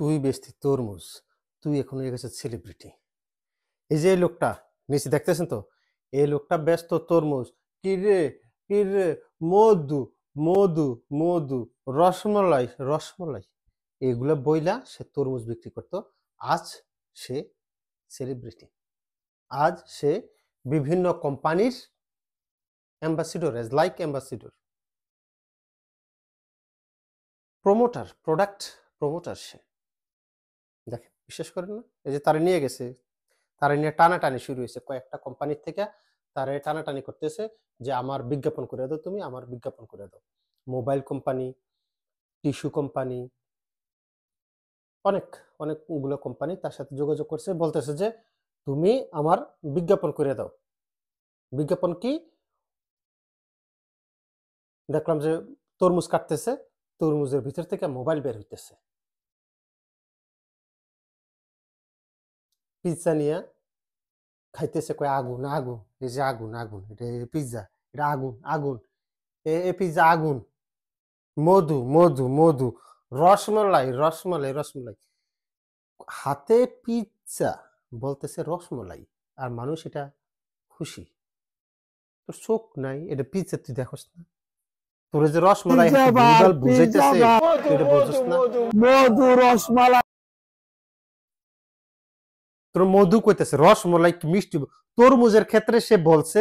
তুই বেচতি তরমুজ, তুই এখন হয়ে গেছে সেলিব্রিটি। এই যে এই লোকটা নিচে দেখতেছেন তো, এই লোকটা ব্যস্ত তরমুজ। কি রে কি রে, মধু মধু মধু, রসমলাই রসমলাই, এগুলা বইলা সে তরমুজ বিক্রি করতো। আজ সে সেলিব্রিটি, আজ সে বিভিন্ন কোম্পানির ambassador, as like ambassador, promoter, product promoter সে। দেখেন, বিশ্বাস করেন না? এই যে তারা নিয়ে গেছে, তারা নিয়ে টানাটানি শুরু হয়েছে কয়েকটা কোম্পানির থেকে। তারা টানাটানি করতেছে যে আমার বিজ্ঞাপন করে দাও, তুমি আমার বিজ্ঞাপন করে দাও। মোবাইল কোম্পানি, টিস্যু কোম্পানি, অনেক অনেকগুলো কোম্পানি তার সাথে যোগাযোগ করছে, বলতেছে যে তুমি আমার বিজ্ঞাপন করে দাও। বিজ্ঞাপন কি? দেখলাম যে তরমুজ কাটতেছে, তরমুজের ভিতর থেকে মোবাইল বের হইতেছে। পিৎজা নিয়ে খাইতেছে, কয় আগুন আগুন, এই যে আগুন আগুন, এটা পিৎজা, এটা আগুন আগুন, এ পিৎজা আগুন। মধু মধু মধু, রসমলাই রসমলাই রসমলাই, হাতে পিৎজা, বলতেছে রসমলাই, আর মানুষ এটা খুশি। তোর চোখ নাই? এটা পিৎজা, তুই দেখোস না? তোর যে রসমলাই বুঝাইতেছে, এটা বুঝছ না? মধু রসমালাই, তোর মধু কইতেছে, রসমলাই কি মিষ্টি? তরমুজের ক্ষেত্রে সে বলছে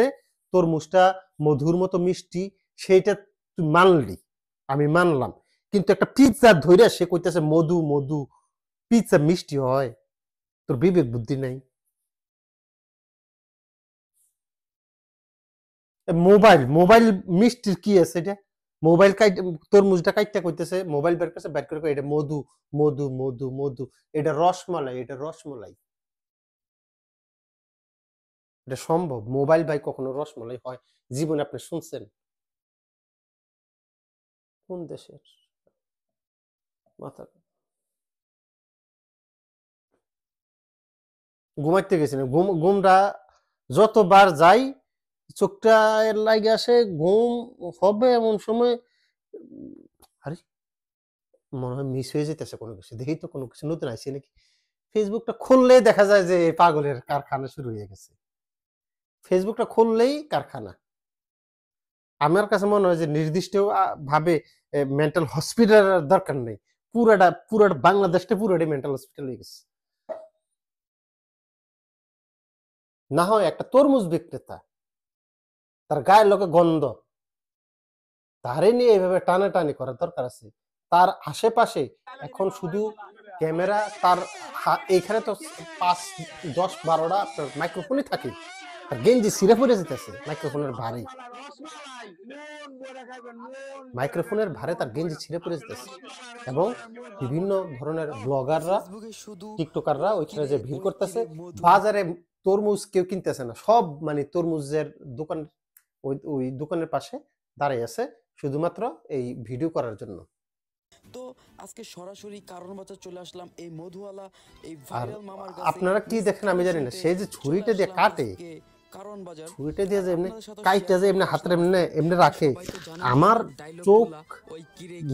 তরমুজটা মধুর মতো মিষ্টি, সেইটা তুই মানলি, আমি মানলাম। কিন্তু একটা পিৎজা ধইরা সে কইতেছে মধু মধু, পিৎজা মিষ্টি হয়? তোর বিবেক বুদ্ধি নাই? মোবাইল মোবাইল মিষ্টির কি আছে? এটা মোবাইল তরমুজটা কাইটটা কইতেছে, মোবাইল বের করছে, বের করে এটা মধু মধু মধু মধু, এটা রসমালাই, এটা রসমালাই। এটা সম্ভব? মোবাইল ভাই কখনো রসমালাই হয় জীবনে আপনি শুনছেন? কোন দেশের মাথা? ঘুমাইতে গেছি না, ঘুমটা যতবার যাই চোখটা এর লাগে আসে, ঘুম হবে এমন সময় আরে মনে হয় মিস হয়ে যেতেছে কোনো কিছু, দেখি তো কোনো কিছু নতুন আইছে নাকি। ফেসবুকটা খুললেই দেখা যায় যে পাগলের কারখানা শুরু হয়ে গেছে। ফেসবুকটা খুললেই কারখানা। আমার কাছে মনে হয় যে নির্দিষ্ট ভাবে মেন্টাল হসপিটালের দরকার নেই, পুরাটা বাংলাদেশটা পুরোটাই মেন্টাল হসপিটাল হয়ে গেছে। না হয় একটা তরমুজ বিক্রেতা, তার গায়ের লোকে গন্ধ, তারে নিয়ে এইভাবে টানাটানি করার দরকার আছে? তার আশেপাশে এখন শুধু ক্যামেরা, তার এইখানে তো 5, 10, 12টা আপনার মাইক্রোফোনই থাকে, আর গেঞ্জি ছিঁড়ে পড়ে যেতেছে মাইক্রোফোনের ভারে, মাইক্রোফোনের ভারে তার গেঞ্জি ছিঁড়ে পড়ে যেতেছে। এবং বিভিন্ন ধরনের ব্লগাররা, টিকটকাররা ওইখানে যে ভিড় করতেছে, বাজারে তরমুজ কেউ কিনতেছে না, সব মানে তরমুজের দোকান ওই দোকানের পাশে দাঁড়াই আছে শুধুমাত্র এই ভিডিও করার জন্য। তো আজকে সরাসরি কারণ বাজার চলে আসলাম এই মধুওয়ালা এই আর ভাইরাল মামার কাছে। আপনারা কি দেখেন আমি জানি না, সে যে ছুরিটা দিয়ে কাটে, কারণ বাজার ছুরিটা দিয়ে যে এমনি কাইটা যে এমনি হাতের এমনি রাখে, আমার চোখ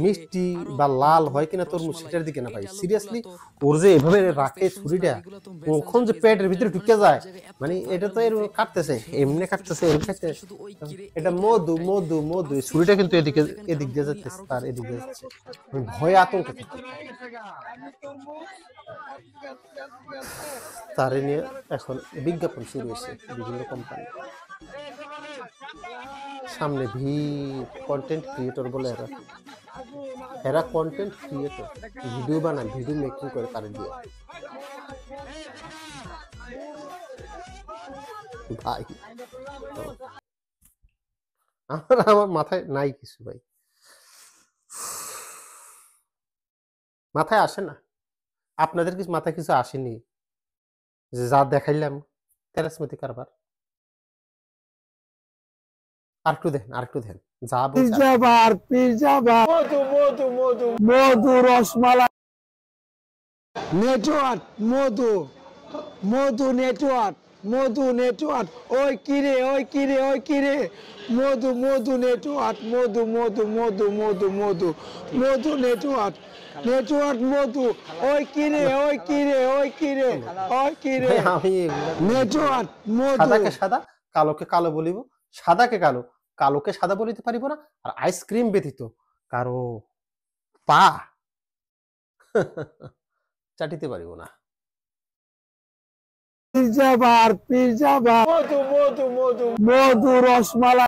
মিষ্টি বা লাল হয় কিনা তরমুজ সেটার দিকে না ভাই, সিরিয়াসলি ওর যে এভাবে রাখে ছুরিটা, কখন যে পেটের ভিতরে ঢুকে যায়, মানে এটা তো এরকম কাটতেছে, এমনি কাটতেছে, এমনি কাটতেছে। এটা মধু মধু মধু, ছুরিটা কিন্তু এদিক দিয়ে যাচ্ছে, তার এদিক দিয়ে যাচ্ছে। আমি ভয়ে আতঙ্কে থাকি। তারে নিয়ে এখন বিজ্ঞাপন শুরু হয়েছে বিভিন্ন কোম্পানি, সামনে ভিড়। কন্টেন্ট ক্রিয়েটর বলে এরা, এরা কন্টেন্ট ক্রিয়েটর, ভিডিও বানায়, ভিডিও মেকিং করে তারে দিয়ে। ভাই আমার মাথায় নাই কিছু ভাই, মাথায় আসে না। আপনাদের কিছু মাথায় কিছু আসেনি যে যা দেখাইলাম তেরাসমতি কারবার? আরেকটু দেখেন যা পিৎজা বার, মধু মধু মধু, মধু রসমালাই, নেটওয়ার্ক, মধু মধু নেটওয়ার্ক, মধু নেটওয়ার্ক ওই কিরে ওই কিরে ওই কিরে মধু মধু নেটওয়ার্ক মধু মধু মধু মধু মধু মধু নেটওয়ার্ক নেটওয়ার্ক মধু ওই কিরে ওই কিরে ওই কিরে ওই কিরে ভাই আমি এগুলা নেটওয়ার্ক মধু সাদাকে সাদা কালোকে কালো বলিব, সাদাকে কালো কালোকে সাদা বলিতে পারিব না, আর আইসক্রিম ব্যতীত কারো পা চাটিতে পারিব না। পিজ্জা বার মধু মধু মধু মধু রসমালাই